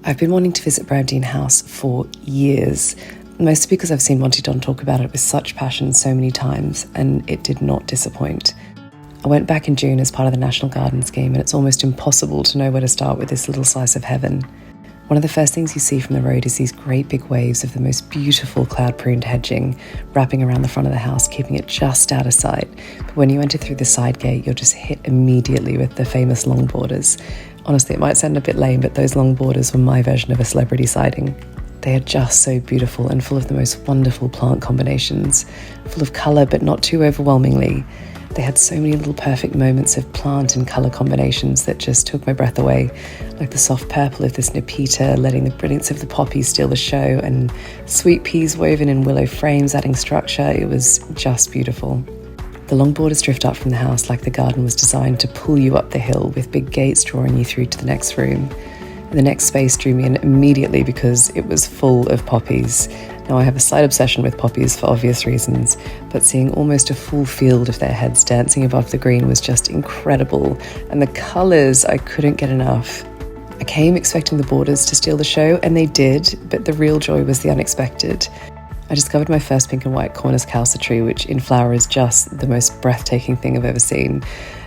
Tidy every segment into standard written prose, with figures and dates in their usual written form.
I've been wanting to visit Bramdean House for years, mostly because I've seen Monty Don talk about it with such passion so many times, and it did not disappoint. I went back in June as part of the National Garden scheme, and it's almost impossible to know where to start with this little slice of heaven. One of the first things you see from the road is these great big waves of the most beautiful cloud-pruned hedging wrapping around the front of the house, keeping it just out of sight. But when you enter through the side gate, you're just hit immediately with the famous long borders. Honestly, it might sound a bit lame, but those long borders were my version of a celebrity sighting. They are just so beautiful and full of the most wonderful plant combinations, full of colour but not too overwhelmingly. They had so many little perfect moments of plant and colour combinations that just took my breath away, like the soft purple of this Nepeta letting the brilliance of the poppies steal the show, and sweet peas woven in willow frames adding structure. It was just beautiful. The long borders drift up from the house like the garden was designed to pull you up the hill, with big gates drawing you through to the next room. And the next space drew me in immediately because it was full of poppies. Now, I have a slight obsession with poppies for obvious reasons, but seeing almost a full field of their heads dancing above the green was just incredible, and the colours, I couldn't get enough. I came expecting the borders to steal the show, and they did, but the real joy was the unexpected. I discovered my first pink and white cornus causa tree, which in flower is just the most breathtaking thing I've ever seen,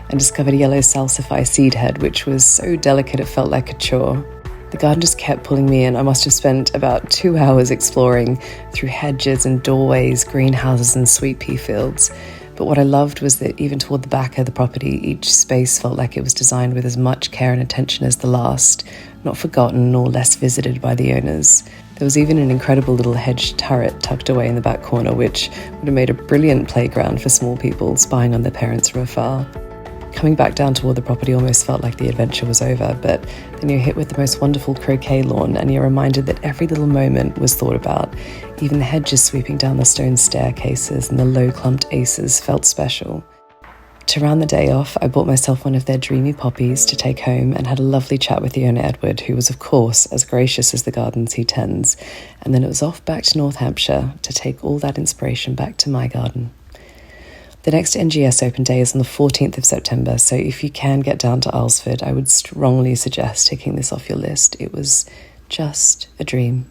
and discovered a yellow salsify seed head, which was so delicate it felt like a chore. The garden just kept pulling me in. I must have spent about 2 hours exploring through hedges and doorways, greenhouses and sweet pea fields. But what I loved was that even toward the back of the property, each space felt like it was designed with as much care and attention as the last, not forgotten or less visited by the owners. There was even an incredible little hedge turret tucked away in the back corner, which would have made a brilliant playground for small people spying on their parents from afar. Coming back down toward the property almost felt like the adventure was over, but then you're hit with the most wonderful croquet lawn, and you're reminded that every little moment was thought about. Even the hedges sweeping down the stone staircases and the low clumped aces felt special. To round the day off, I bought myself one of their dreamy poppies to take home and had a lovely chat with the owner, Edward, who was of course as gracious as the gardens he tends. And then it was off back to North Hampshire to take all that inspiration back to my garden. The next NGS open day is on the 14th of September, so if you can get down to Alresford, I would strongly suggest taking this off your list. It was just a dream.